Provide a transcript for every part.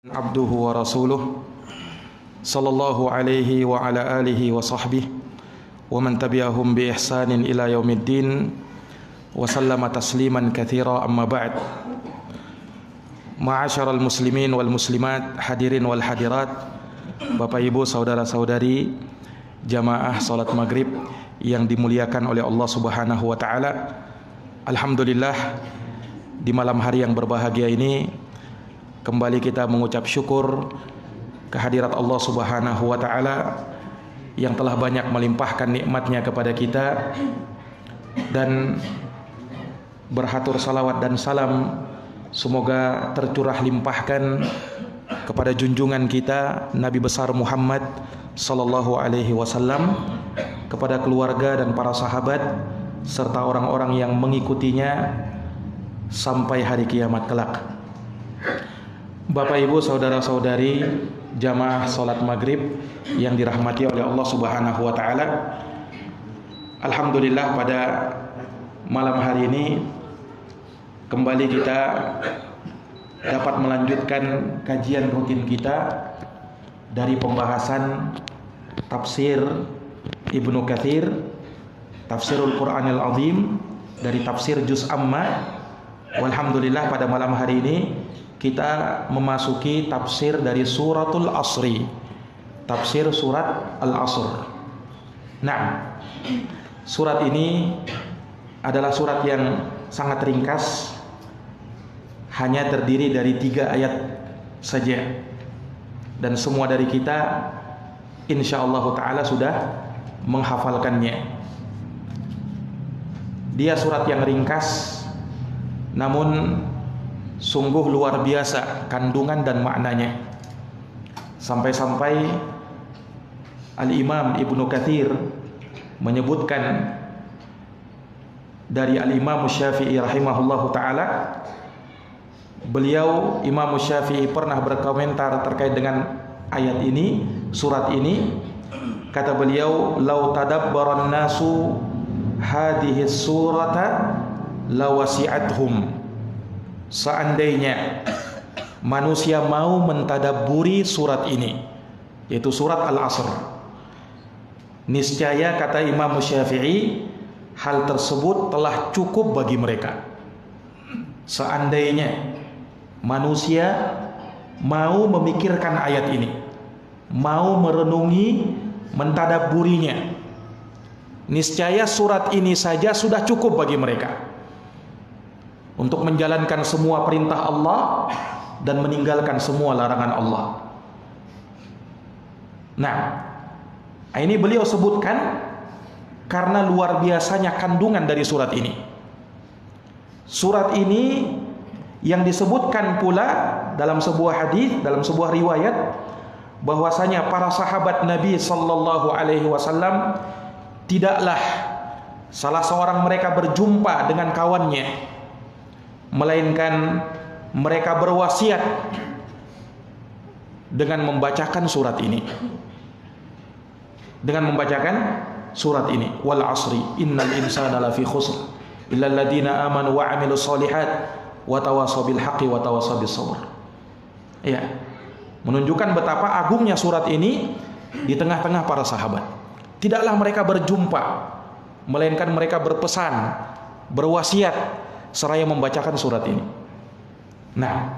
Abduhu wa rasuluh sallallahu alaihi wa ala alihi wa sahbihi wa man tabi'ahum bi ihsanin ila yaumiddin wa sallama tasliman katsira amma ba'd. Ma'asyiral muslimin wal muslimat, hadirin wal hadirat, Bapak Ibu, saudara-saudari jamaah salat maghrib yang dimuliakan oleh Allah Subhanahu wa taala. Alhamdulillah, di malam hari yang berbahagia ini kembali kita mengucap syukur kehadirat Allah Subhanahu wa taala yang telah banyak melimpahkan nikmatnya kepada kita, dan berhatur salawat dan salam semoga tercurah limpahkan kepada junjungan kita Nabi besar Muhammad sallallahu alaihi wasallam, kepada keluarga dan para sahabat serta orang-orang yang mengikutinya sampai hari kiamat kelak. Bapak Ibu, saudara-saudari jamaah salat maghrib yang dirahmati oleh Allah Subhanahu wa taala. Alhamdulillah, pada malam hari ini kembali kita dapat melanjutkan kajian rutin kita dari pembahasan tafsir Ibnu Katsir, Tafsirul Qur'anil Azim, dari tafsir Juz Amma. Alhamdulillah, pada malam hari ini kita memasuki tafsir dari suratul Asri, tafsir surat Al-Asr. Nah, surat ini adalah surat yang sangat ringkas, hanya terdiri dari 3 ayat saja, dan semua dari kita insyaallah ta'ala sudah menghafalkannya. Dia surat yang ringkas, namun sungguh luar biasa kandungan dan maknanya. Sampai-sampai Al-Imam Ibnu Katsir menyebutkan dari Al-Imam Syafi'i rahimahullahu ta'ala, beliau Imam Syafi'i pernah berkomentar terkait dengan ayat ini, surat ini. Kata beliau, "Lau tadabbaran nasu hadhihi surata lawasi'athum." Seandainya manusia mau mentadabburi surat ini, yaitu surat Al-Asr, niscaya, kata Imam Syafi'i, hal tersebut telah cukup bagi mereka. Seandainya manusia mau memikirkan ayat ini, mau merenungi, mentadabburinya, niscaya surat ini saja sudah cukup bagi mereka untuk menjalankan semua perintah Allah dan meninggalkan semua larangan Allah. Nah, ini beliau sebutkan karena luar biasanya kandungan dari surat ini. Surat ini yang disebutkan pula dalam sebuah hadis, dalam sebuah riwayat, bahwasanya para sahabat Nabi sallallahu alaihi wasallam tidaklah salah seorang mereka berjumpa dengan kawannya, melainkan mereka berwasiat dengan membacakan surat ini. Dengan membacakan surat ini, wal asri innal insana lafi khusr illa alladziina amanu wa 'amilus shalihat wa tawassaw bil haqqi wa tawassaw bis sabr. Ya, menunjukkan betapa agungnya surat ini di tengah-tengah para sahabat. Tidaklah mereka berjumpa, melainkan mereka berpesan, berwasiat seraya membacakan surat ini. Nah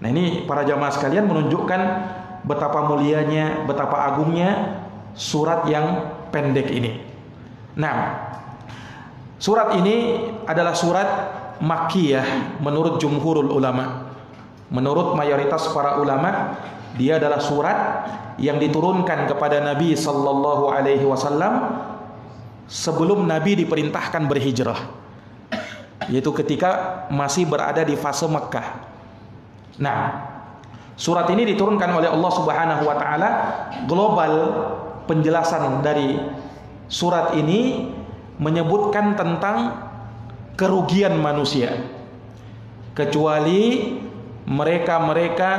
ini para jamaah sekalian menunjukkan betapa mulianya, betapa agungnya surat yang pendek ini. Nah, surat ini adalah surat Makkiyah menurut jumhurul ulama. Menurut mayoritas para ulama, dia adalah surat yang diturunkan kepada Nabi sallallahu alaihi wasallam sebelum Nabi diperintahkan berhijrah, yaitu ketika masih berada di fase Mekkah. Nah, surat ini diturunkan oleh Allah Subhanahu wa taala. Global penjelasan dari surat ini menyebutkan tentang kerugian manusia, kecuali mereka-mereka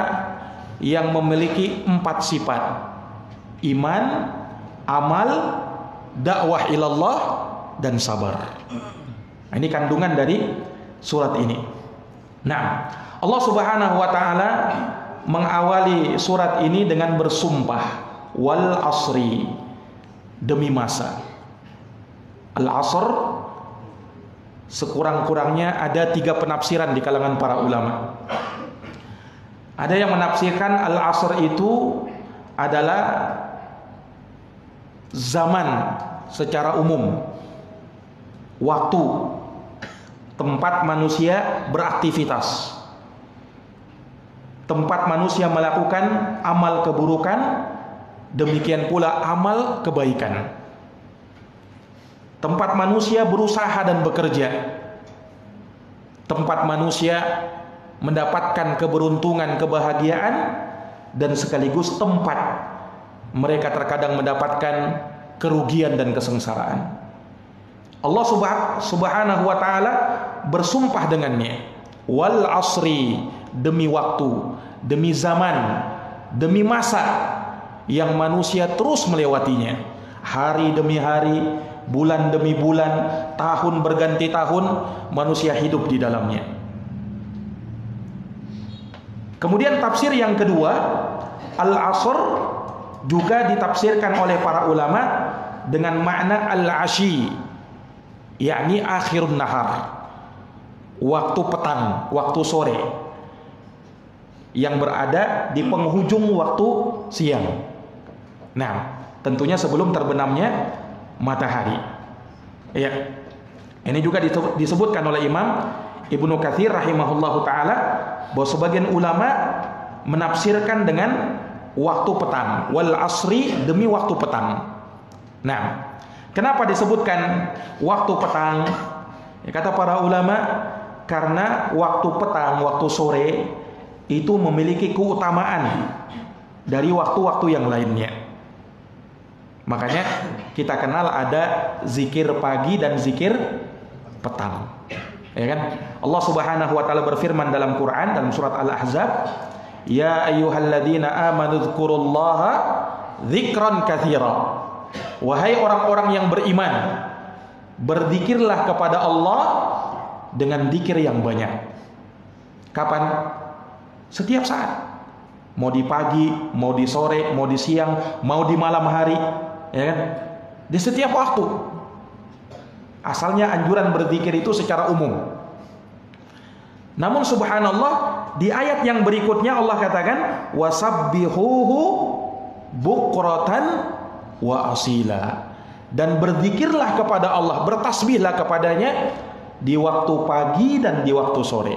yang memiliki 4 sifat: iman, amal, dakwah ilallah, dan sabar. Ini kandungan dari surat ini. Nah, Allah Subhanahu wa taala mengawali surat ini dengan bersumpah, wal asri, demi masa. Al-asr sekurang-kurangnya ada 3 penafsiran di kalangan para ulama. Ada yang menafsirkan al-asr itu adalah zaman secara umum, waktu, tempat manusia beraktivitas, tempat manusia melakukan amal keburukan, demikian pula amal kebaikan. Tempat manusia berusaha dan bekerja, tempat manusia mendapatkan keberuntungan, kebahagiaan, dan sekaligus tempat mereka terkadang mendapatkan kerugian dan kesengsaraan. Allah subhanahu wa ta'ala bersumpah dengannya, wal asri, demi waktu, demi zaman, demi masa yang manusia terus melewatinya, hari demi hari, bulan demi bulan, tahun berganti tahun, manusia hidup di dalamnya. Kemudian tafsir yang kedua, al-asr juga ditafsirkan oleh para ulama dengan makna al-ashi, yakni akhirun nahar, waktu petang, waktu sore, yang berada di penghujung waktu siang. Nah, tentunya sebelum terbenamnya matahari. Ya. Ini juga disebutkan oleh Imam Ibnu Katsir rahimahullahu taala bahwa sebagian ulama menafsirkan dengan waktu petang, wal asri, demi waktu petang. Nah, kenapa disebutkan waktu petang? Ya, kata para ulama, karena waktu petang, waktu sore itu memiliki keutamaan dari waktu-waktu yang lainnya. Makanya kita kenal ada zikir pagi dan zikir petang. Ya kan? Allah Subhanahu wa taala berfirman dalam Quran dalam surat Al-Ahzab, "Ya ayyuhalladzina amanu dzkurullaha dzikran katsira." Wahai orang-orang yang beriman, berzikirlah kepada Allah dengan zikir yang banyak. Kapan? Setiap saat. Mau di pagi, mau di sore, mau di siang, mau di malam hari, ya kan? Di setiap waktu. Asalnya anjuran berzikir itu secara umum. Namun subhanallah, di ayat yang berikutnya Allah katakan, wasabbihuhu bukratan wa asila. Dan berzikirlah kepada Allah, bertasbihlah kepadanya di waktu pagi dan di waktu sore.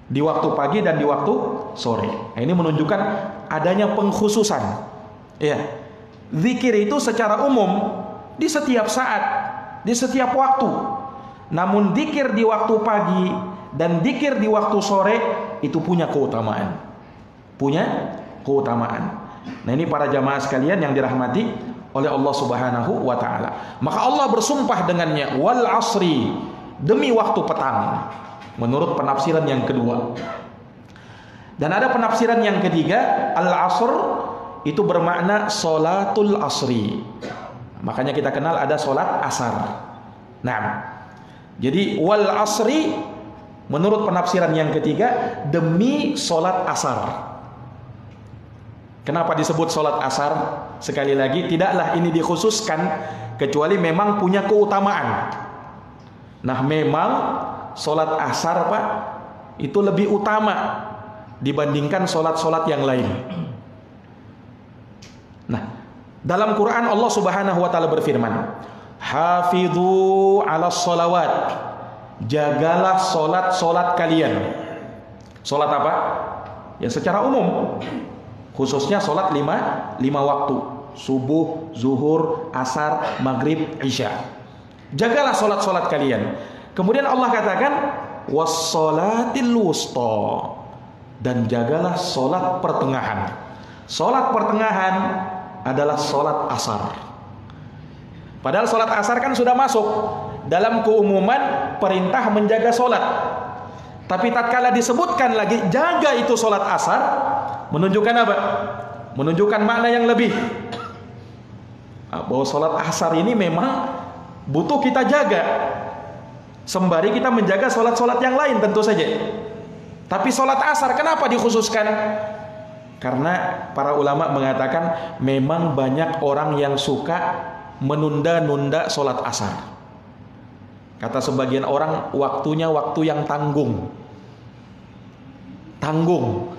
Di waktu pagi dan di waktu sore. Nah, ini menunjukkan adanya pengkhususan. Ya. Zikir itu secara umum di setiap saat, di setiap waktu. Namun zikir di waktu pagi dan zikir di waktu sore itu punya keutamaan. Punya keutamaan. Nah, ini para jamaah sekalian yang dirahmati oleh Allah Subhanahu wa taala. Maka Allah bersumpah dengannya, wal asri, demi waktu petang. Menurut penafsiran yang kedua. Dan ada penafsiran yang ketiga, al-asr itu bermakna sholatul asri. Makanya kita kenal ada sholat asar. Nah, jadi wal asri menurut penafsiran yang ketiga demi sholat asar. Kenapa disebut sholat asar? Sekali lagi, tidaklah ini dikhususkan kecuali memang punya keutamaan. Nah, memang sholat asar, Pak, itu lebih utama dibandingkan sholat-sholat yang lain. Nah, dalam Quran Allah Subhanahu wa taala berfirman, "Hafidhu 'alas sholawat." Jagalah sholat-sholat kalian. Sholat apa? Ya secara umum. Khususnya sholat lima waktu. Subuh, zuhur, asar, maghrib, isya. Jagalah sholat-sholat kalian. Kemudian Allah katakan, "Was-sholatil wusta." Dan jagalah sholat pertengahan. Sholat pertengahan adalah sholat asar. Padahal sholat asar kan sudah masuk dalam keumuman perintah menjaga sholat. Tapi tatkala disebutkan lagi jaga itu sholat asar, menunjukkan apa? Menunjukkan makna yang lebih. Bahwa sholat asar ini memang butuh kita jaga. Sembari kita menjaga sholat-sholat yang lain tentu saja. Tapi sholat asar kenapa dikhususkan? Karena para ulama mengatakan memang banyak orang yang suka menunda-nunda sholat asar. Kata sebagian orang, waktunya waktu yang tanggung. Tanggung.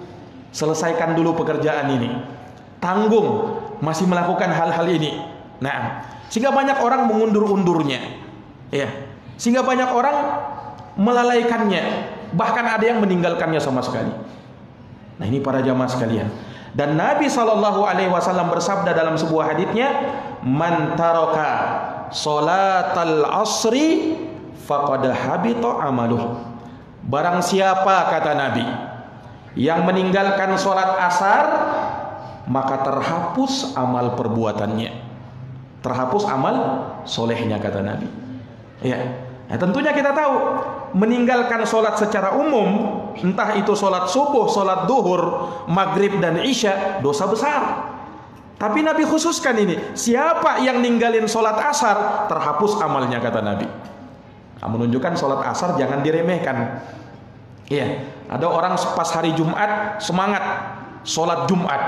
Selesaikan dulu pekerjaan ini. Tanggung. Masih melakukan hal-hal ini. Nah, sehingga banyak orang mengundur-undurnya. Ya. Sehingga banyak orang melalaikannya. Bahkan ada yang meninggalkannya sama sekali. Nah, ini para jamaah sekalian. Dan Nabi SAW bersabda dalam sebuah haditsnya, "Man taraka sholatal asri faqad habita amaluh." Barang siapa, kata Nabi, yang meninggalkan sholat asar, maka terhapus amal perbuatannya. Terhapus amal solehnya, kata Nabi. Ya. Nah, tentunya kita tahu meninggalkan sholat secara umum, entah itu sholat subuh, sholat duhur, maghrib dan isya, dosa besar. Tapi Nabi khususkan ini, siapa yang ninggalin sholat asar, terhapus amalnya, kata Nabi. Nah, menunjukkan sholat asar jangan diremehkan. Iya, ada orang pas hari Jumat semangat sholat Jumat,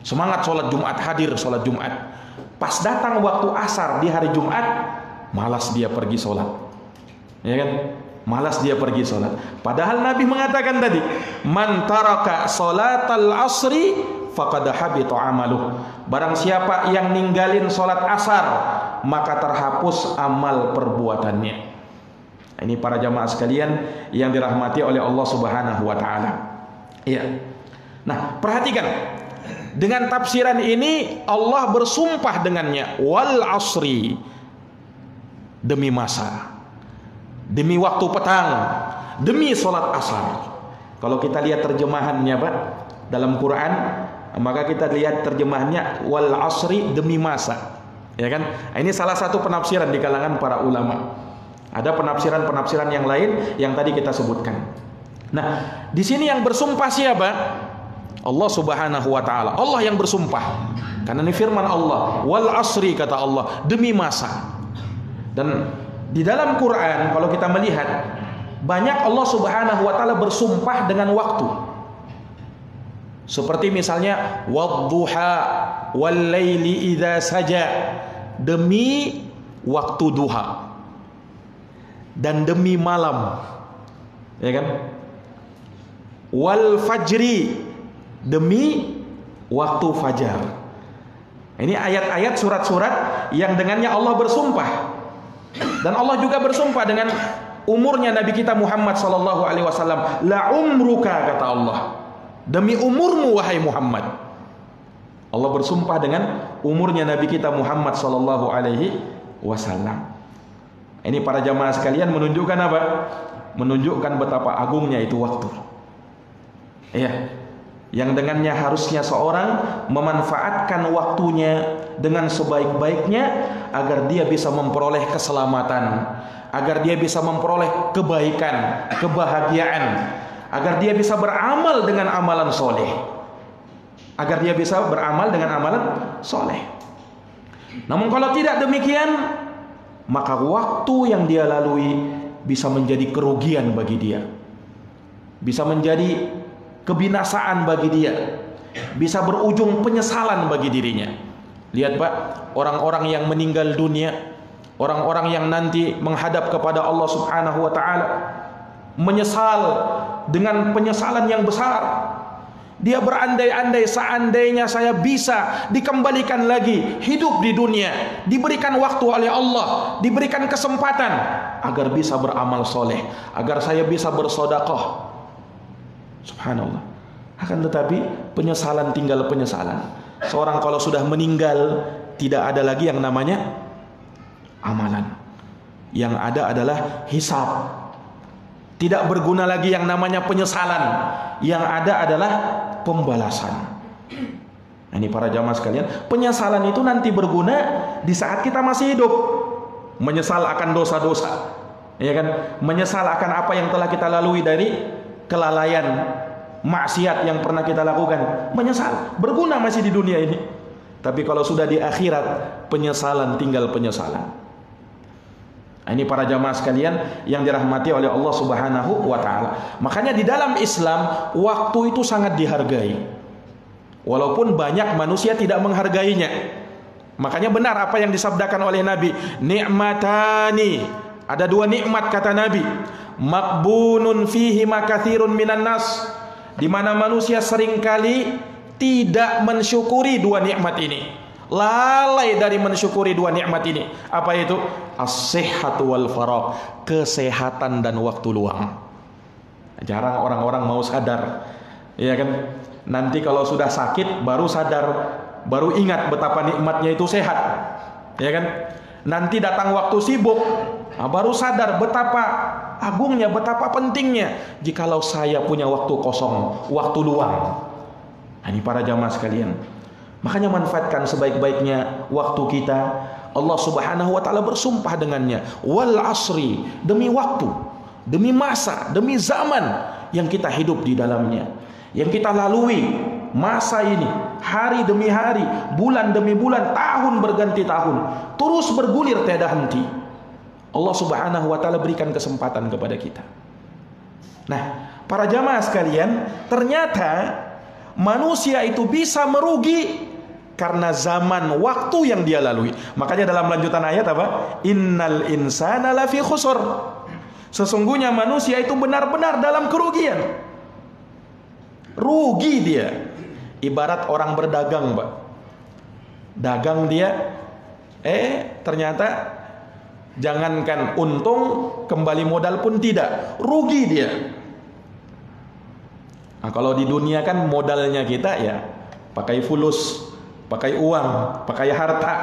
semangat sholat Jumat, hadir sholat Jumat. Pas datang waktu asar di hari Jumat, malas dia pergi sholat, ya kan? Malas dia pergi sholat. Padahal Nabi mengatakan tadi, man taraka sholatal asri faqad habita amaluh. Barang siapa yang ninggalin sholat asar, maka terhapus amal perbuatannya. Ini para jamaah sekalian yang dirahmati oleh Allah Subhanahu wa taala. Iya. Nah, perhatikan. Dengan tafsiran ini Allah bersumpah dengannya, wal asri, demi masa, demi waktu petang, demi sholat asar. Kalau kita lihat terjemahannya, Pak, dalam Quran, maka kita lihat terjemahannya wal asri, demi masa, ya kan? Ini salah satu penafsiran di kalangan para ulama. Ada penafsiran-penafsiran yang lain yang tadi kita sebutkan. Nah, di sini yang bersumpah siapa? Allah Subhanahu wa taala. Allah yang bersumpah. Karena ini firman Allah, wal asri, kata Allah, demi masa. Dan di dalam Quran kalau kita melihat, banyak Allah Subhanahu wa taala bersumpah dengan waktu. Seperti misalnya wadduha wal laili idza saja, demi waktu duha dan demi malam, ya kan? Wal fajri, demi waktu fajar. Ini ayat-ayat surat-surat yang dengannya Allah bersumpah. Dan Allah juga bersumpah dengan umurnya Nabi kita Muhammad sallallahu alaihi wasallam, la umruka, kata Allah, demi umurmu wahai Muhammad. Allah bersumpah dengan umurnya Nabi kita Muhammad sallallahu alaihi wasallam. Ini para jamaah sekalian menunjukkan apa? Menunjukkan betapa agungnya itu waktu. Iya. Yang dengannya harusnya seorang memanfaatkan waktunya dengan sebaik-baiknya agar dia bisa memperoleh keselamatan, agar dia bisa memperoleh kebaikan, kebahagiaan, agar dia bisa beramal dengan amalan soleh, agar dia bisa beramal dengan amalan soleh. Namun kalau tidak demikian, maka waktu yang dia lalui bisa menjadi kerugian bagi dia, bisa menjadi kebinasaan bagi dia, bisa berujung penyesalan bagi dirinya. Lihat Pak, orang-orang yang meninggal dunia, orang-orang yang nanti menghadap kepada Allah Subhanahu wa taala, menyesal dengan penyesalan yang besar. Dia berandai-andai, seandainya saya bisa dikembalikan lagi hidup di dunia, diberikan waktu oleh Allah, diberikan kesempatan agar bisa beramal soleh, agar saya bisa bersedekah. Subhanallah. Akan tetapi penyesalan tinggal penyesalan. Seorang kalau sudah meninggal, tidak ada lagi yang namanya amalan. Yang ada adalah hisab. Tidak berguna lagi yang namanya penyesalan. Yang ada adalah pembalasan. Nah, ini para jamaah sekalian, penyesalan itu nanti berguna di saat kita masih hidup. Menyesal akan dosa-dosa, ya kan? Menyesal akan apa yang telah kita lalui dari kelalaian, maksiat yang pernah kita lakukan. Menyesal, berguna masih di dunia ini. Tapi kalau sudah di akhirat, penyesalan tinggal penyesalan. Nah, ini para jamaah sekalian yang dirahmati oleh Allah Subhanahu wa taala. Makanya di dalam Islam waktu itu sangat dihargai. Walaupun banyak manusia tidak menghargainya. Makanya benar apa yang disabdakan oleh Nabi, nikmatani, ada dua nikmat kata Nabi, maqbunun fihi makathirun minan nas, di mana manusia seringkali tidak mensyukuri dua nikmat ini, lalai dari mensyukuri dua nikmat ini. Apa itu? As-sihhatu wal faragh, kesehatan dan waktu luang. Jarang orang-orang mau sadar, ya kan? Nanti kalau sudah sakit baru sadar, baru ingat betapa nikmatnya itu sehat, ya kan? Nanti datang waktu sibuk, baru sadar betapa agungnya, betapa pentingnya jikalau saya punya waktu kosong, waktu luang. Ini para jamaah sekalian, makanya manfaatkan sebaik-baiknya waktu kita. Allah Subhanahu wa taala bersumpah dengannya, wal asri, demi waktu, demi masa, demi zaman yang kita hidup di dalamnya, yang kita lalui masa ini, hari demi hari, bulan demi bulan, tahun berganti tahun, terus bergulir tiada henti. Allah Subhanahu wa taala berikan kesempatan kepada kita. Nah, para jamaah sekalian, ternyata manusia itu bisa merugi karena zaman waktu yang dia lalui. Makanya dalam lanjutan ayat apa? Innal insana lafi khusr. Sesungguhnya manusia itu benar-benar dalam kerugian. Rugi dia. Ibarat orang berdagang, Pak. Dagang dia, ternyata jangankan untung, kembali modal pun tidak, rugi dia. Nah, kalau di dunia kan modalnya kita ya pakai fulus, pakai uang, pakai harta.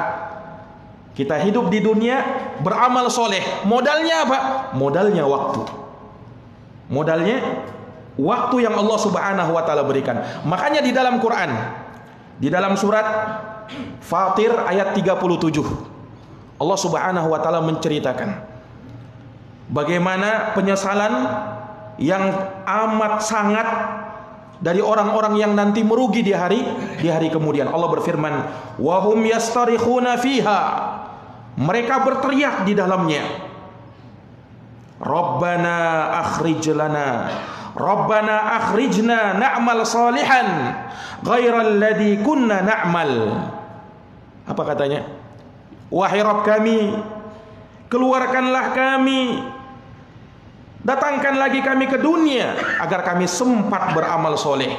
Kita hidup di dunia beramal soleh. Modalnya apa? Modalnya waktu. Modalnya waktu yang Allah Subhanahu wa taala berikan. Makanya di dalam Quran, di dalam surat Fatir ayat 37, Allah Subhanahu wa taala menceritakan bagaimana penyesalan yang amat sangat dari orang-orang yang nanti merugi di hari kemudian. Allah berfirman, wa hum yastarikhuna fiha, mereka berteriak di dalamnya, Rabbana akhrijna na'mal salihan ghairal ladzi kunna na'mal. Apa katanya? Wahai Rabb kami, keluarkanlah kami, datangkan lagi kami ke dunia agar kami sempat beramal soleh,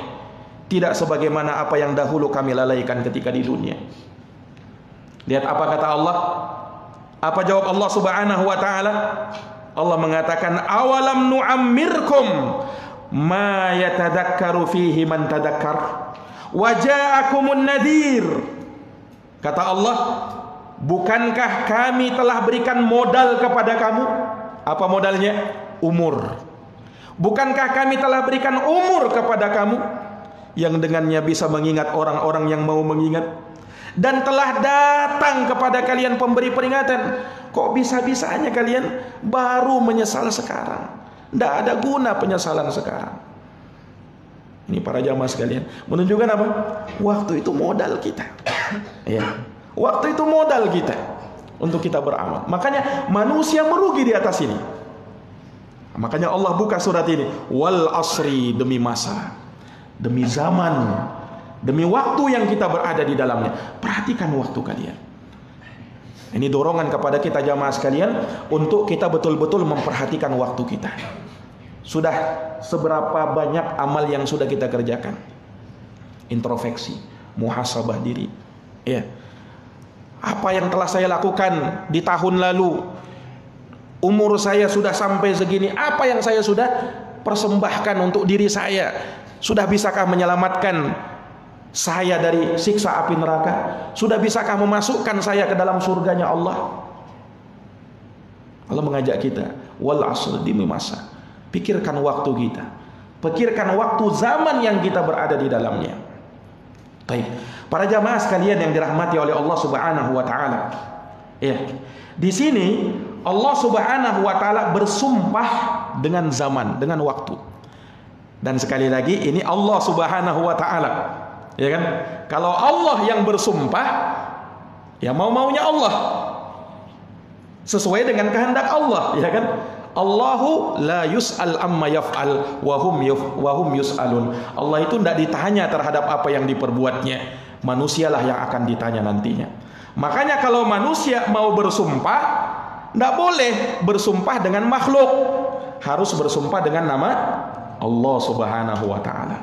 tidak sebagaimana apa yang dahulu kami lalaikan ketika di dunia. Lihat apa kata Allah, apa jawab Allah Subhanahu wa taala? Allah mengatakan, awalam nu'ammirkum ma yatadakkaru fihi man tadakkar wa ja'akumun nadhir. Kata Allah, bukankah kami telah berikan modal kepada kamu? Apa modalnya? Umur. Bukankah kami telah berikan umur kepada kamu yang dengannya bisa mengingat orang-orang yang mau mengingat? Dan telah datang kepada kalian pemberi peringatan. Kok bisa-bisanya kalian baru menyesal sekarang? Tidak ada guna penyesalan sekarang. Ini para jamaah sekalian menunjukkan apa? Waktu itu modal kita. Ya. Waktu itu modal kita untuk kita beramal. Makanya manusia merugi di atas ini. Makanya Allah buka surat ini, wal asri, demi masa, demi zaman, demi waktu yang kita berada di dalamnya. Perhatikan waktu kalian. Ini dorongan kepada kita jamaah sekalian untuk kita betul-betul memperhatikan waktu kita. Sudah seberapa banyak amal yang sudah kita kerjakan? Introspeksi, muhasabah diri. Ya. Apa yang telah saya lakukan di tahun lalu? Umur saya sudah sampai segini, apa yang saya sudah persembahkan untuk diri saya? Sudah bisakah menyelamatkan saya dari siksa api neraka? Sudah bisakah memasukkan saya ke dalam surganya Allah? Allah mengajak kita, wal asr, demi masa. Pikirkan waktu kita, pikirkan waktu zaman yang kita berada di dalamnya. Baik, para jamaah sekalian yang dirahmati oleh Allah Subhanahu wa taala. Ya. Di sini Allah Subhanahu wa taala bersumpah dengan zaman, dengan waktu. Dan sekali lagi ini Allah Subhanahu wa taala. Ya kan? Kalau Allah yang bersumpah, ya mau-maunya Allah. Sesuai dengan kehendak Allah, ya kan? Allahu la yus'al amma yaf'al wa hum yus'alun. Allah itu tidak ditanya terhadap apa yang diperbuatnya. Manusialah yang akan ditanya nantinya. Makanya kalau manusia mau bersumpah, tidak boleh bersumpah dengan makhluk, harus bersumpah dengan nama Allah Subhanahu wa ta'ala.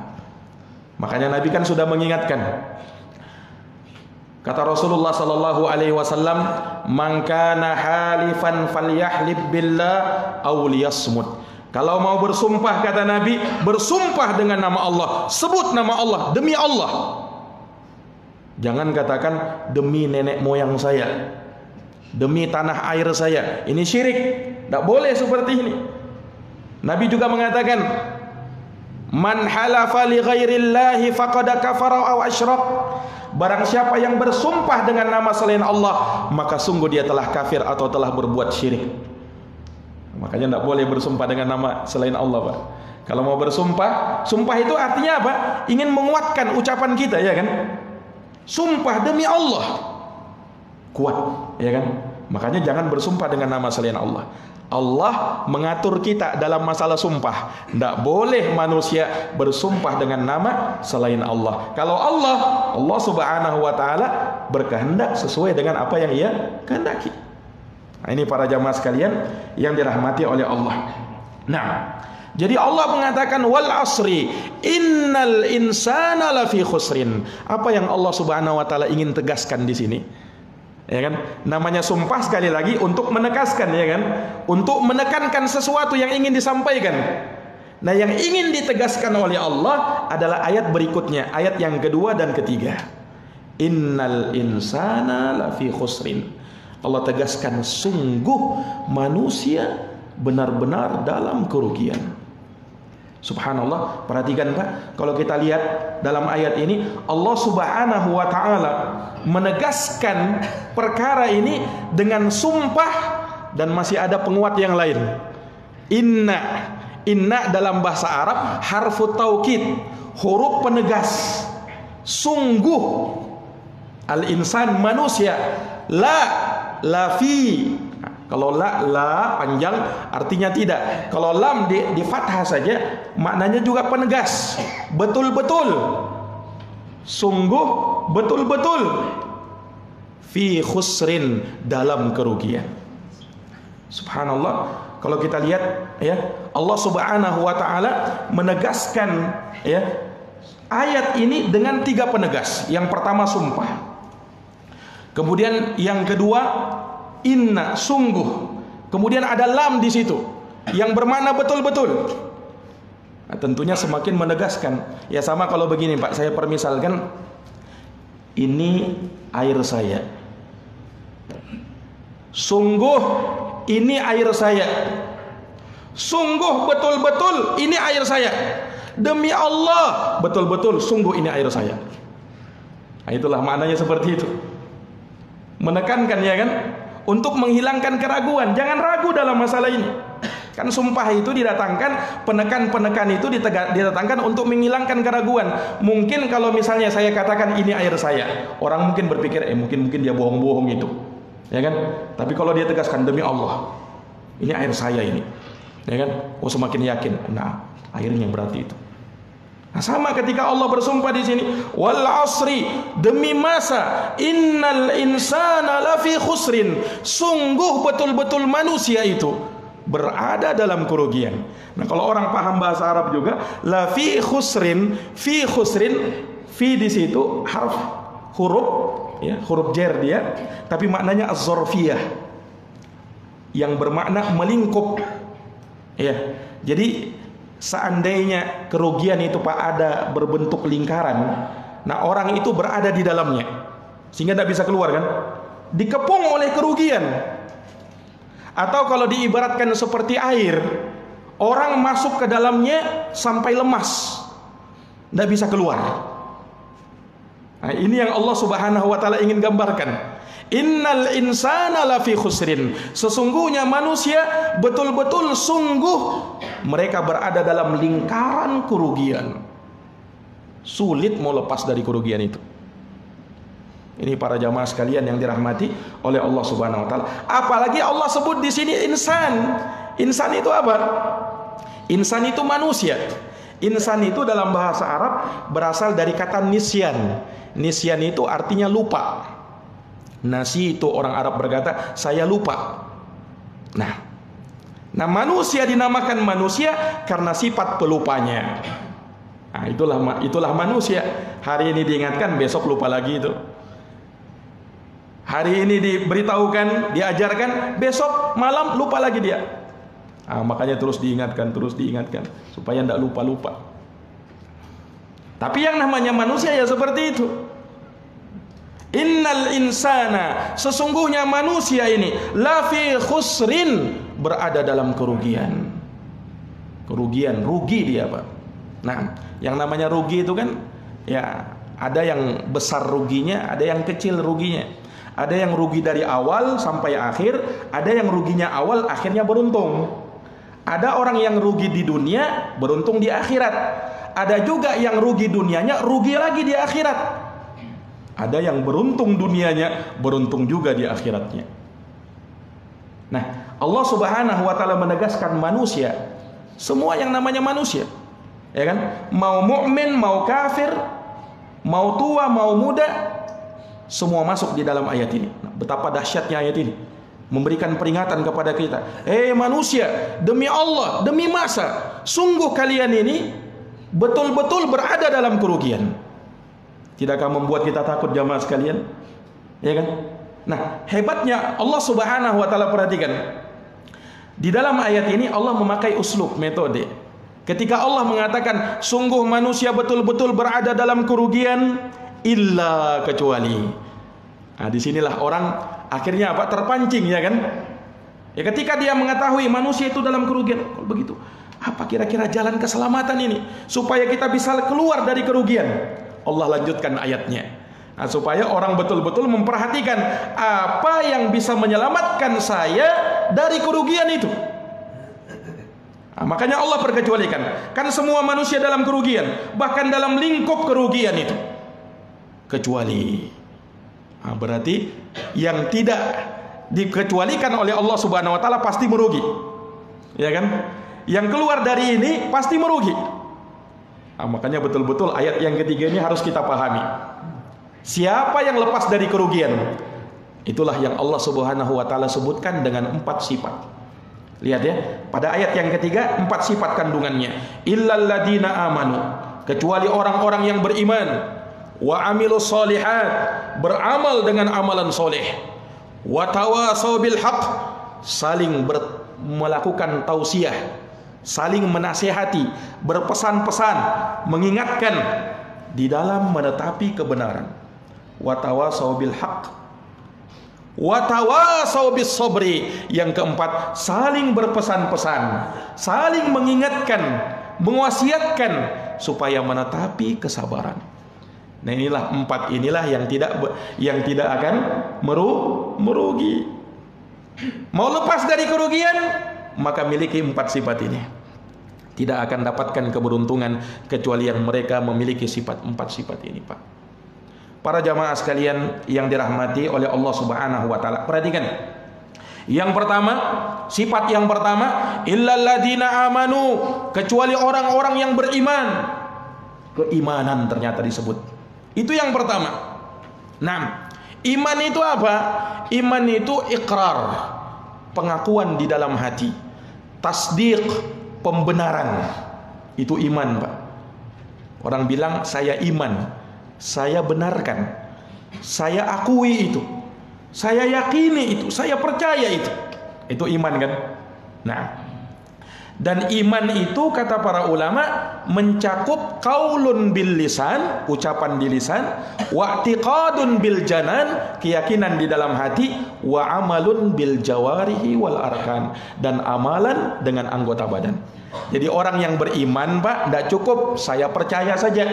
Makanya Nabi kan sudah mengingatkan. Kata Rasulullah sallallahu alaihi wasallam, "Man kana halifan falyahlib billah aw liyasmut." Kalau mau bersumpah, kata Nabi, bersumpah dengan nama Allah, sebut nama Allah, demi Allah. Jangan katakan demi nenek moyang saya, demi tanah air saya. Ini syirik. Tidak boleh seperti ini. Nabi juga mengatakan, "Man halafa li ghairillahi faqad kafara aw asyrak." Barang siapa yang bersumpah dengan nama selain Allah, maka sungguh dia telah kafir atau telah berbuat syirik. Makanya tidak boleh bersumpah dengan nama selain Allah, Pak. Kalau mau bersumpah, sumpah itu artinya apa? Ingin menguatkan ucapan kita, ya kan? Sumpah demi Allah, kuat, ya kan? Makanya jangan bersumpah dengan nama selain Allah. Allah mengatur kita dalam masalah sumpah. Tidak boleh manusia bersumpah dengan nama selain Allah. Kalau Allah Subhanahu wa ta'ala berkehendak sesuai dengan apa yang Ia kehendaki. Nah, ini para jamaah sekalian yang dirahmati oleh Allah. Nah, jadi Allah mengatakan wal asri innal insana lafi khusrin. Apa yang Allah Subhanahu wa ta'ala ingin tegaskan di sini? Ya kan? Namanya sumpah sekali lagi untuk menegaskan, ya kan? Untuk menekankan sesuatu yang ingin disampaikan. Nah, yang ingin ditegaskan oleh Allah adalah ayat berikutnya, ayat yang kedua dan ketiga. Innal insana lafi khusrin. Allah tegaskan sungguh manusia benar-benar dalam kerugian. Subhanallah, perhatikan Pak, kalau kita lihat dalam ayat ini Allah Subhanahu wa ta'ala menegaskan perkara ini dengan sumpah dan masih ada penguat yang lain. Inna dalam bahasa Arab harfu taukid, huruf penegas. Sungguh al-insan manusia, lafi. Kalau la panjang artinya tidak. Kalau lam di fathah saja maknanya juga penegas. Betul-betul. Sungguh betul-betul. Fi khusrin, dalam kerugian. Subhanallah. Kalau kita lihat, ya, Allah Subhanahu wa ta'ala menegaskan, ya, ayat ini dengan 3 penegas. Yang pertama sumpah. Kemudian yang kedua inna, sungguh. Kemudian ada lam di situ yang bermakna betul-betul. Nah, tentunya semakin menegaskan. Ya sama kalau begini Pak, saya permisalkan ini air saya. Sungguh ini air saya. Sungguh betul-betul ini air saya. Demi Allah, betul-betul sungguh ini air saya. Nah, itulah maknanya seperti itu. Menekankan, ya kan? Untuk menghilangkan keraguan. Jangan ragu dalam masalah ini. Kan sumpah itu didatangkan, penekan-penekan itu didatangkan untuk menghilangkan keraguan. Mungkin kalau misalnya saya katakan ini air saya, orang mungkin berpikir mungkin dia bohong-bohong itu, ya kan? Tapi kalau dia tegaskan demi Allah, ini air saya ini, ya kan? Oh, semakin yakin. Nah, airnya berarti itu. Nah, sama ketika Allah bersumpah di sini, wal asri, demi masa, innal insana lafi khusrin, sungguh betul-betul manusia itu berada dalam kerugian. Nah, kalau orang paham bahasa Arab juga, lafi khusrin, fi di situ huruf, ya, huruf jar dia, tapi maknanya az-zarfiyah, yang bermakna melingkup. Ya, jadi seandainya kerugian itu Pak ada berbentuk lingkaran, nah orang itu berada di dalamnya sehingga tidak bisa keluar, kan? Dikepung oleh kerugian. Atau kalau diibaratkan seperti air, orang masuk ke dalamnya sampai lemas, tidak bisa keluar. Nah, ini yang Allah Subhanahu wa ta'ala ingin gambarkan. Innal insana lafi khusrin, sesungguhnya manusia betul-betul sungguh mereka berada dalam lingkaran kerugian. Sulit mau lepas dari kerugian itu. Ini para jamaah sekalian yang dirahmati oleh Allah Subhanahu wa taala. Apalagi Allah sebut di sini insan. Insan itu apa? Insan itu manusia. Insan itu dalam bahasa Arab berasal dari kata nisyan. Nisyan itu artinya lupa. Nasi itu orang Arab berkata, saya lupa. Nah, manusia dinamakan manusia karena sifat pelupanya. Nah, itulah manusia. Hari ini diingatkan, besok lupa lagi itu. Hari ini diberitahukan, diajarkan, besok malam lupa lagi dia. Makanya terus diingatkan supaya tidak lupa-lupa. Tapi yang namanya manusia ya seperti itu. Innal insana, sesungguhnya manusia ini lafi khusrin, berada dalam kerugian. Rugi dia, Pak. Nah, yang namanya rugi itu kan ya ada yang besar ruginya, ada yang kecil ruginya. Ada yang rugi dari awal sampai akhir, ada yang ruginya awal akhirnya beruntung. Ada orang yang rugi di dunia, beruntung di akhirat. Ada juga yang rugi dunianya, rugi lagi di akhirat. Ada yang beruntung dunianya, beruntung juga di akhiratnya. Nah, Allah Subhanahu wa taala menegaskan manusia, semua yang namanya manusia, ya kan? Mau mukmin, mau kafir, mau tua, mau muda, semua masuk di dalam ayat ini. Nah, betapa dahsyatnya ayat ini. Memberikan peringatan kepada kita. Manusia, demi Allah, demi masa, sungguh kalian ini betul-betul berada dalam kerugian. Tidakkah membuat kita takut jamaah sekalian? Ya kan? Nah, hebatnya Allah Subhanahu wa taala, perhatikan. Di dalam ayat ini Allah memakai uslub, metode. Ketika Allah mengatakan sungguh manusia betul-betul berada dalam kerugian, illa, kecuali. Nah, disinilah orang akhirnya apa? Terpancing, ya kan? Ya, ketika dia mengetahui manusia itu dalam kerugian, kalau begitu, apa kira-kira jalan keselamatan ini supaya kita bisa keluar dari kerugian? Allah lanjutkan ayatnya. Nah, supaya orang betul-betul memperhatikan apa yang bisa menyelamatkan saya dari kerugian itu. Nah, makanya Allah perkecualikan. Kan semua manusia dalam kerugian, bahkan dalam lingkup kerugian itu. Kecuali. Nah, berarti yang tidak dikecualikan oleh Allah Subhanahu wa taala pasti merugi. Ya kan? Yang keluar dari ini pasti merugi. Nah, makanya betul-betul ayat yang ketiga ini harus kita pahami. Siapa yang lepas dari kerugian? Itulah yang Allah Subhanahu wa taala sebutkan dengan 4 sifat. Lihat ya, pada ayat yang ketiga 4 sifat kandungannya. Illal ladina amanu, kecuali orang-orang yang beriman. Wa amilus solihat, beramal dengan amalan soleh. Wa tawasau bil haq, saling melakukan tausiah, saling menasihati, berpesan-pesan, mengingatkan di dalam menetapi kebenaran. Wa tawasau bil haq, wa tawasau bis sabri. Yang keempat, saling berpesan-pesan, saling mengingatkan, mewasiatkan supaya menetapi kesabaran. Nah, inilah 4 inilah yang tidak akan merugi. Mau lepas dari kerugian, maka miliki 4 sifat ini. Tidak akan dapatkan keberuntungan kecuali yang mereka memiliki 4 sifat ini, Pak. Para jamaah sekalian yang dirahmati oleh Allah Subhanahu wa taala, perhatikan. Yang pertama, sifat yang pertama, illal ladina amanu, kecuali orang-orang yang beriman. Keimanan ternyata disebut. Itu yang pertama. Nah, iman itu apa? Iman itu ikrar, pengakuan di dalam hati. Tasdiq, pembenaran. Itu iman, Pak. Orang bilang saya iman, saya benarkan, saya akui itu, saya yakini itu, saya percaya itu. Itu iman kan? Nah, dan iman itu kata para ulama mencakup qaulun bil lisan, ucapan di lisan, wa i'tiqadun bil janan, keyakinan di dalam hati, wa amalun bil jawarihi wal arkan, dan amalan dengan anggota badan. Jadi orang yang beriman, Pak, tidak cukup saya percaya saja.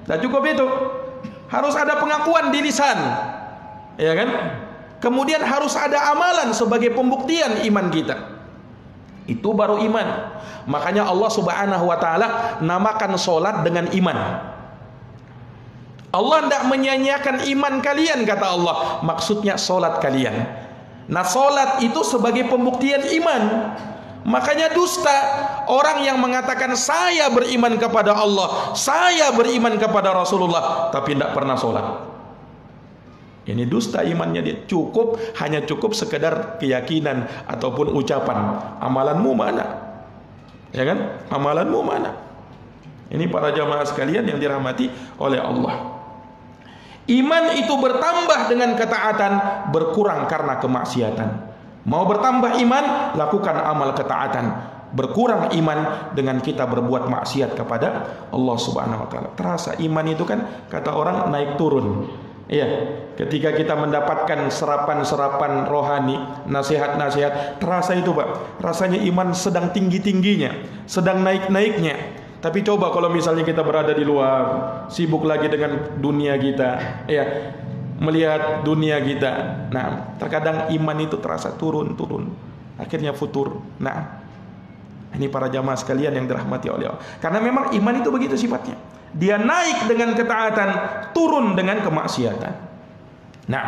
Tidak cukup itu. Harus ada pengakuan di lisan. Ya kan? Kemudian harus ada amalan sebagai pembuktian iman kita. Itu baru iman. Makanya Allah Subhanahu wa taala namakan solat dengan iman. Allah tidak menyanyiakan iman kalian, kata Allah. Maksudnya solat kalian. Nah, solat itu sebagai pembuktian iman. Makanya dusta orang yang mengatakan saya beriman kepada Allah, saya beriman kepada Rasulullah, tapi tidak pernah sholat. Ini dusta imannya dia. Hanya cukup sekedar keyakinan ataupun ucapan. Amalanmu mana? Ya kan? Amalanmu mana? Ini para jamaah sekalian yang dirahmati oleh Allah. Iman itu bertambah dengan ketaatan, berkurang karena kemaksiatan. Mau bertambah iman, lakukan amal ketaatan. Berkurang iman dengan kita berbuat maksiat kepada Allah Subhanahu wa taala. Terasa iman itu kan kata orang naik turun. Iya, ketika kita mendapatkan serapan-serapan rohani, nasihat-nasihat, terasa itu Pak. Rasanya iman sedang tinggi-tingginya, sedang naik-naiknya. Tapi coba kalau misalnya kita berada di luar, sibuk lagi dengan dunia kita, ya, melihat dunia kita. Nah, terkadang iman itu terasa turun-turun, akhirnya futur. Nah, ini para jamaah sekalian yang dirahmati oleh Allah. Karena memang iman itu begitu sifatnya. Dia naik dengan ketaatan, turun dengan kemaksiatan. Nah,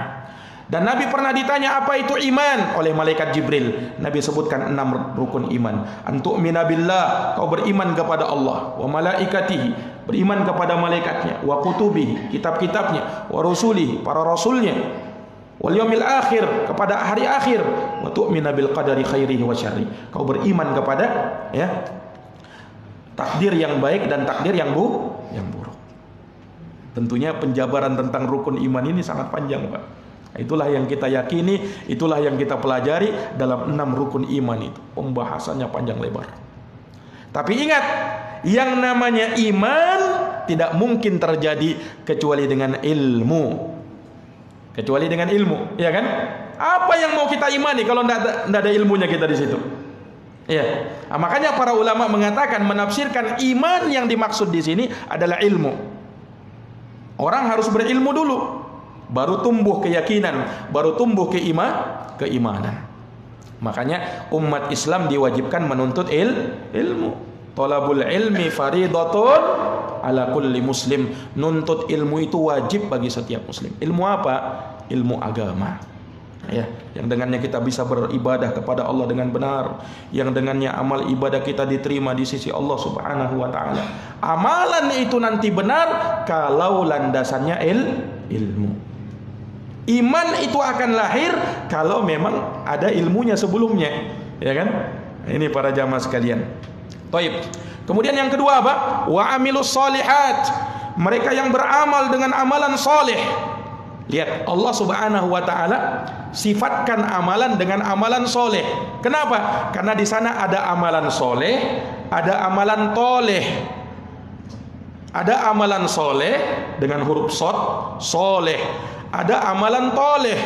dan Nabi pernah ditanya apa itu iman oleh malaikat Jibril. Nabi sebutkan 6 rukun iman. Antu'mina billah, kau beriman kepada Allah, wa malaikatihi, beriman kepada malaikatnya, wa kutubihi, kitab-kitabnya, wa rusulihi, para rasulnya, wal yaumil akhir, kepada hari akhir, wa tu'mina bil qadari khairihi wa syarri. Kau beriman kepada takdir yang baik dan takdir yang buruk. Tentunya penjabaran tentang rukun iman ini sangat panjang, Pak. Itulah yang kita yakini, itulah yang kita pelajari dalam 6 rukun iman itu. Pembahasannya panjang lebar. Tapi ingat, yang namanya iman tidak mungkin terjadi kecuali dengan ilmu. Kecuali dengan ilmu, ya kan? Apa yang mau kita imani kalau tidak ada ilmunya kita di situ? Ya. Nah, makanya para ulama mengatakan, menafsirkan iman yang dimaksud di sini adalah ilmu. Orang harus berilmu dulu, baru tumbuh keyakinan, baru tumbuh keimanan. Makanya umat Islam diwajibkan menuntut ilmu. Thalabul ilmi faridatun ala kulli muslim. Nuntut ilmu itu wajib bagi setiap muslim. Ilmu apa? Ilmu agama. Ya, yang dengannya kita bisa beribadah kepada Allah dengan benar, yang dengannya amal ibadah kita diterima di sisi Allah Subhanahu wa taala. Amalan itu nanti benar kalau landasannya ilmu. Iman itu akan lahir kalau memang ada ilmunya sebelumnya, ya kan? Ini para jamaah sekalian. Baik. Kemudian yang kedua apa? Wa amilus solihat. Mereka yang beramal dengan amalan soleh. Lihat, Allah Subhanahu wa taala sifatkan amalan dengan amalan soleh. Kenapa? Karena di sana ada amalan soleh, ada amalan toleh. Ada amalan soleh dengan huruf sod, soleh. Ada amalan toleh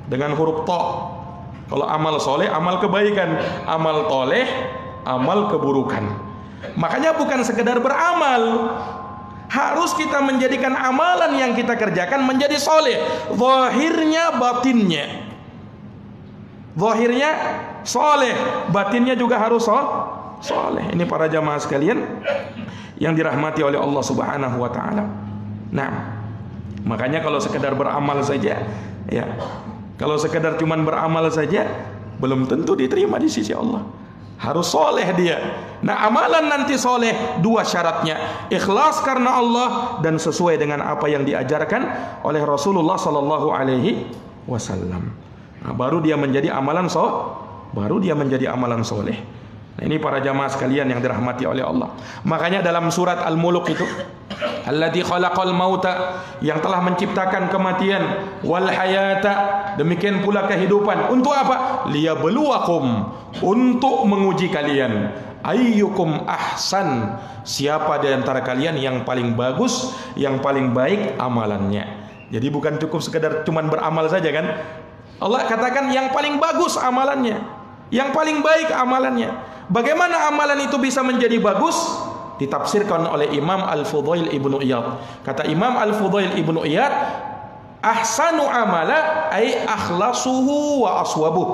dengan huruf to. Kalau amal soleh, amal kebaikan. Amal toleh, amal keburukan. Makanya bukan sekedar beramal, harus kita menjadikan amalan yang kita kerjakan menjadi soleh. Zahirnya, batinnya. Zahirnya soleh, batinnya juga harus soleh. Ini para jamaah sekalian yang dirahmati oleh Allah Subhanahu wa taala. Nah, makanya kalau sekedar beramal saja, ya, kalau sekedar cuman beramal saja belum tentu diterima di sisi Allah. Harus soleh dia. Nah, amalan nanti soleh 2 syaratnya: ikhlas karena Allah dan sesuai dengan apa yang diajarkan oleh Rasulullah Sallallahu Alaihi Wasallam. Nah, baru dia menjadi amalan soleh. Nah, ini para jamaah sekalian yang dirahmati oleh Allah. Makanya dalam surat Al-Mulk itu, Alladzi khalaqal mauta, yang telah menciptakan kematian, wal hayata, demikian pula kehidupan. Untuk apa? Liyabluwakum, untuk menguji kalian. Ayyukum ahsan, siapa di antara kalian yang paling bagus, yang paling baik amalannya. Jadi bukan cukup sekedar cuman beramal saja kan? Allah katakan yang paling bagus amalannya, yang paling baik amalannya. Bagaimana amalan itu bisa menjadi bagus? Ditafsirkan oleh Imam Al-Fudail Ibnu Iyad. Kata Imam Al-Fudail Ibnu Iyad, ahsanu amala ay akhlasuhu wa aswabuh.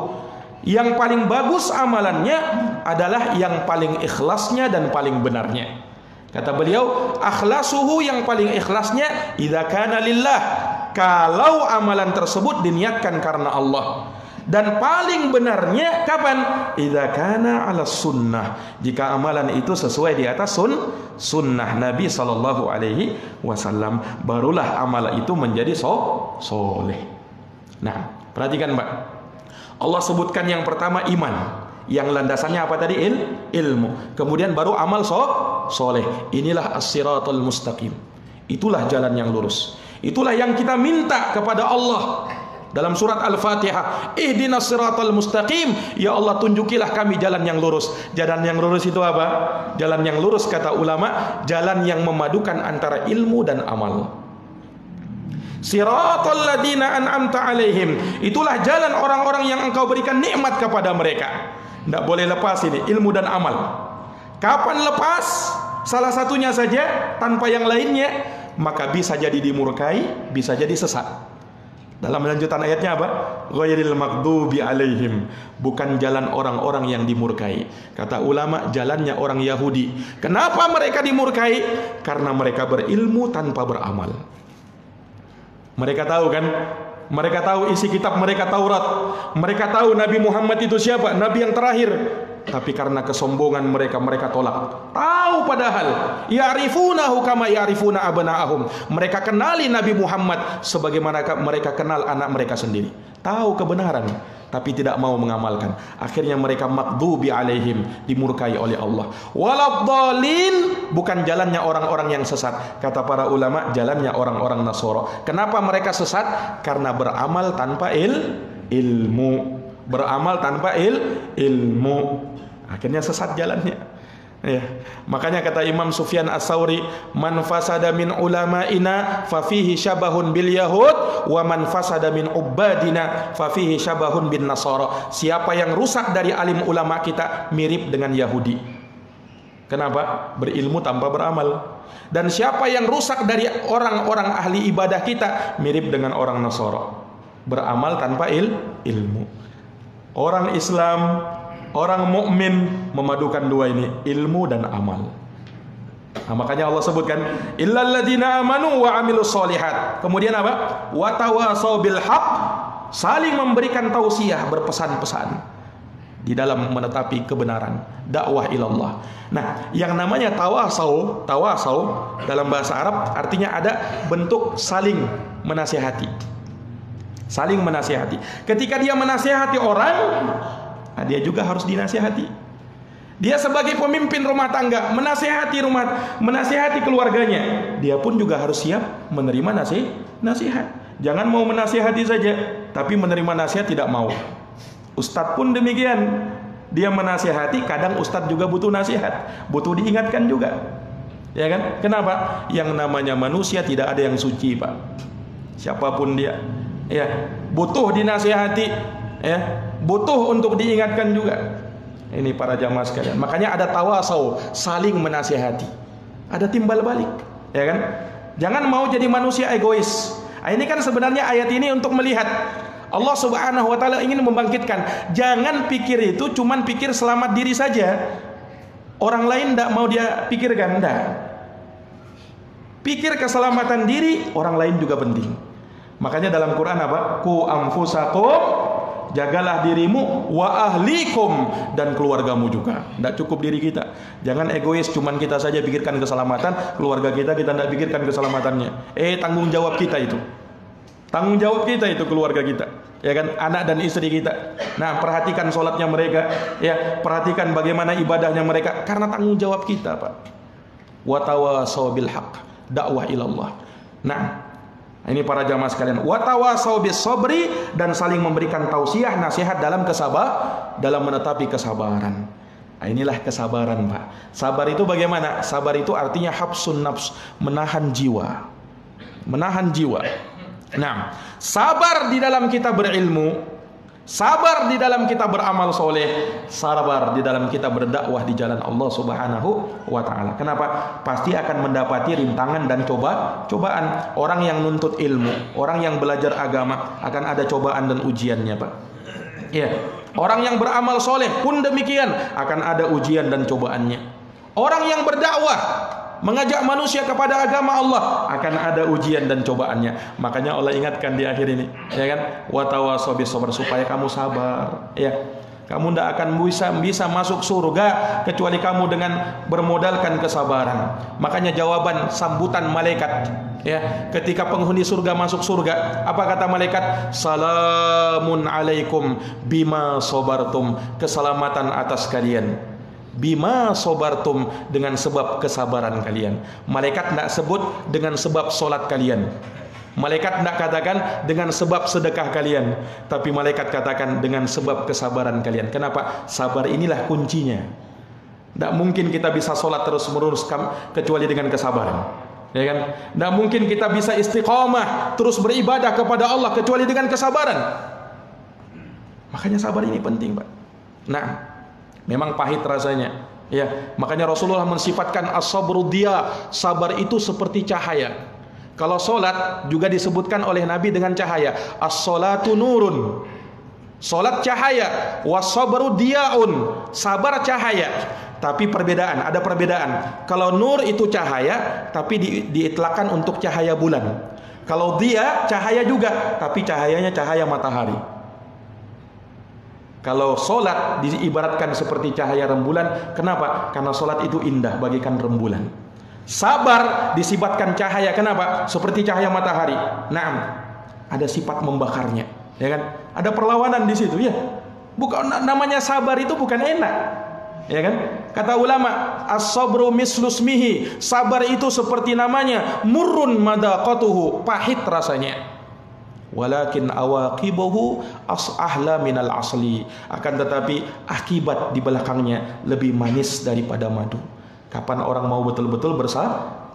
Yang paling bagus amalannya adalah yang paling ikhlasnya dan paling benarnya. Kata beliau, akhlasuhu, yang paling ikhlasnya idza kana lillah, kalau amalan tersebut diniatkan karena Allah. Dan paling benarnya kapan? Idza kana 'ala sunnah. Jika amalan itu sesuai di atas sunnah Nabi sallallahu alaihi wasallam, barulah amal itu menjadi soleh. Nah, perhatikan Mbak. Allah sebutkan yang pertama iman. Yang landasannya apa tadi? Ilmu. Kemudian baru amal soleh. Inilah as-siratal mustaqim. Itulah jalan yang lurus. Itulah yang kita minta kepada Allah dalam surat Al-Fatihah. Ihdinas siratal mustaqim. Ya Allah, tunjukilah kami jalan yang lurus. Jalan yang lurus itu apa? Jalan yang lurus kata ulama, jalan yang memadukan antara ilmu dan amal. Siratal ladzina an'amta alaihim. Itulah jalan orang-orang yang engkau berikan nikmat kepada mereka. Tidak boleh lepas ini, ilmu dan amal. Kapan lepas salah satunya saja tanpa yang lainnya, maka bisa jadi dimurkai, bisa jadi sesat. Dalam lanjutan ayatnya apa? Ghairil maghdubi alaihim. Bukan jalan orang-orang yang dimurkai. Kata ulama, jalannya orang Yahudi. Kenapa mereka dimurkai? Karena mereka berilmu tanpa beramal. Mereka tahu kan? Mereka tahu isi kitab mereka Taurat. Mereka tahu Nabi Muhammad itu siapa? Nabi yang terakhir. Tapi karena kesombongan mereka, mereka tolak. Tahu padahal, ya'rifunahu kama ya'rifuna abna'ahum. Mereka kenali Nabi Muhammad sebagaimana mereka kenal anak mereka sendiri. Tahu kebenaran, tapi tidak mau mengamalkan. Akhirnya mereka maghdubi alaihim, dimurkai oleh Allah. Waladhdallin, bukan jalannya orang-orang yang sesat. Kata para ulama, jalannya orang-orang Nasara. Kenapa mereka sesat? Karena beramal tanpa ilmu. Beramal tanpa ilmu. Akhirnya sesat jalannya. Ya. Makanya kata Imam Sufyan Ats-Tsauri, man fasada min ulama'ina fa fihi syabahun bil yahud wa man fasada min ubadina fa fihi syabahun bin nasara. Siapa yang rusak dari alim ulama kita mirip dengan Yahudi. Kenapa? Berilmu tanpa beramal. Dan siapa yang rusak dari orang-orang ahli ibadah kita mirip dengan orang Nasara. Beramal tanpa ilmu. Orang Islam, orang mukmin memadukan dua ini, ilmu dan amal. Nah, makanya Allah sebutkan illal ladzina amanu wa amilus solihat. Kemudian apa? Wa tawasau bil haq, saling memberikan tausiah, berpesan-pesan di dalam menetapi kebenaran, dakwah ilallah. Nah, yang namanya tawasau dalam bahasa Arab artinya ada bentuk saling menasihati. Saling menasihati. Ketika dia menasihati orang, dia juga harus dinasihati. Dia sebagai pemimpin rumah tangga menasihati keluarganya, dia pun juga harus siap menerima nasihat. Jangan mau menasihati saja, tapi menerima nasihat tidak mau. Ustadz pun demikian. Dia menasihati, kadang ustadz juga butuh nasihat, butuh diingatkan juga. Ya kan? Kenapa? Yang namanya manusia tidak ada yang suci, Pak. Siapapun dia. Ya, butuh dinasihati, ya, butuh untuk diingatkan juga. Ini para jamaah sekalian. Makanya ada tawasau, saling menasihati. Ada timbal balik, ya kan? Jangan mau jadi manusia egois. Ini kan sebenarnya ayat ini untuk melihat Allah Subhanahu wa taala ingin membangkitkan. Jangan pikir itu cuman pikir selamat diri saja. Orang lain tidak mau dia pikirkan, enggak. Pikir keselamatan diri, orang lain juga penting. Makanya dalam Quran apa? Ku anfusakum, jagalah dirimu, wa ahlikum, dan keluargamu juga. Tidak cukup diri kita. Jangan egois, cuman kita saja pikirkan keselamatan, keluarga kita tidak pikirkan keselamatannya. Tanggung jawab kita itu. Tanggung jawab kita itu keluarga kita. Ya kan? Anak dan istri kita. Nah, perhatikan sholatnya mereka, ya, perhatikan bagaimana ibadahnya mereka, karena tanggung jawab kita, Pak. Wa tawasau bil haq, dakwah ilallah. Nah, ini para jamaah sekalian, wa tawasau bis sabri, dan saling memberikan tausiah, nasihat dalam dalam menetapi kesabaran. Nah, inilah kesabaran, Pak. Sabar itu bagaimana? Sabar itu artinya habsun nafs, menahan jiwa. Menahan jiwa. Nah, sabar di dalam kita berilmu, sabar di dalam kita beramal soleh, sabar di dalam kita berdakwah di jalan Allah Subhanahu wa taala. Kenapa? Pasti akan mendapati rintangan dan cobaan. Orang yang nuntut ilmu, orang yang belajar agama akan ada cobaan dan ujiannya, Pak. Ya. Orang yang beramal soleh pun demikian, akan ada ujian dan cobaannya. Orang yang berdakwah mengajak manusia kepada agama Allah, akan ada ujian dan cobaannya. Makanya Allah ingatkan di akhir ini, ya kan? Wa tawashaw bis sabr, supaya kamu sabar, ya. Kamu tidak akan bisa masuk surga kecuali kamu dengan bermodalkan kesabaran. Makanya jawaban sambutan malaikat, ya, ketika penghuni surga masuk surga, apa kata malaikat? Salamun alaikum bima sabartum, keselamatan atas kalian. Bima sabartum, dengan sebab kesabaran kalian. Malaikat tidak sebut dengan sebab solat kalian. Malaikat tidak katakan dengan sebab sedekah kalian, tapi malaikat katakan dengan sebab kesabaran kalian. Kenapa? Sabar inilah kuncinya. Tidak mungkin kita bisa sholat terus menerus kecuali dengan kesabaran, ya kan? Tidak mungkin kita bisa istiqamah terus beribadah kepada Allah kecuali dengan kesabaran. Makanya sabar ini penting, Pak. Nah, memang pahit rasanya, ya. Makanya Rasulullah mensifatkan as-sabru diya, sabar itu seperti cahaya. Kalau solat juga disebutkan oleh Nabi dengan cahaya. As-solatu nurun, solat cahaya. Was-sabru diyaun, sabar cahaya. Tapi ada perbedaan. Kalau nur itu cahaya, tapi diitlakkan untuk cahaya bulan. Kalau dia cahaya juga, tapi cahayanya cahaya matahari. Kalau solat diibaratkan seperti cahaya rembulan. Kenapa? Karena solat itu indah bagaikan rembulan. Sabar disifatkan cahaya. Kenapa? Seperti cahaya matahari. Naam, ada sifat membakarnya, ya kan? Ada perlawanan di situ, ya. Bukan, namanya sabar itu bukan enak, ya kan? Kata ulama, as-sabru mislusmihi, sabar itu seperti namanya, murrun madaqatuhu, pahit rasanya. Walakin awaqibuhu ahla minal asli, akan tetapi akibat di belakangnya lebih manis daripada madu. Kapan orang mau betul-betul bersabar?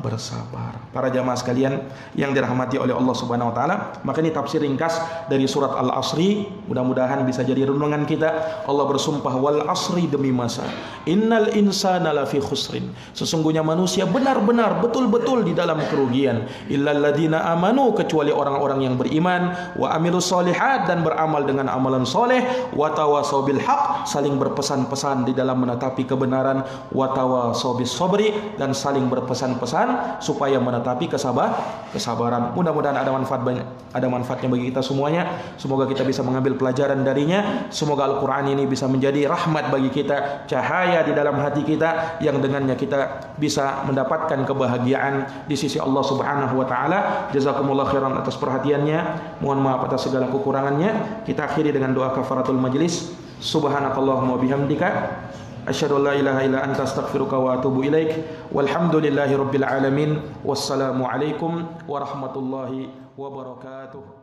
Para jamaah sekalian yang dirahmati oleh Allah Subhanahu wa taala, maka ini tafsir ringkas dari surat Al-Asri. Mudah-mudahan bisa jadi renungan kita. Allah bersumpah, wal asri, demi masa, innal insana lafi khusrin, sesungguhnya manusia benar-benar betul-betul di dalam kerugian, illal ladina amanu, kecuali orang-orang yang beriman, wa amilus solihat, dan beramal dengan amalan soleh, wa tawassaw bil haq, saling berpesan-pesan di dalam menetapi kebenaran, wa tawassaw bis sabri, dan saling berpesan-pesan supaya menetapi kesabaran. Mudah-mudahan ada manfaatnya bagi kita semuanya. Semoga kita bisa mengambil pelajaran darinya. Semoga Al-Quran ini bisa menjadi rahmat bagi kita, cahaya di dalam hati kita, yang dengannya kita bisa mendapatkan kebahagiaan di sisi Allah Subhanahu wa taala. Jazakumullah khairan atas perhatiannya. Mohon maaf atas segala kekurangannya. Kita akhiri dengan doa kafaratul majlis. Subhanakallahumma bihamdika, asyhadu an la ilaha illa anta, astaghfiruka wa atubu ilaik. Walhamdulillahi rabbil alamin. Wassalamu alaikum warahmatullahi wabarakatuh.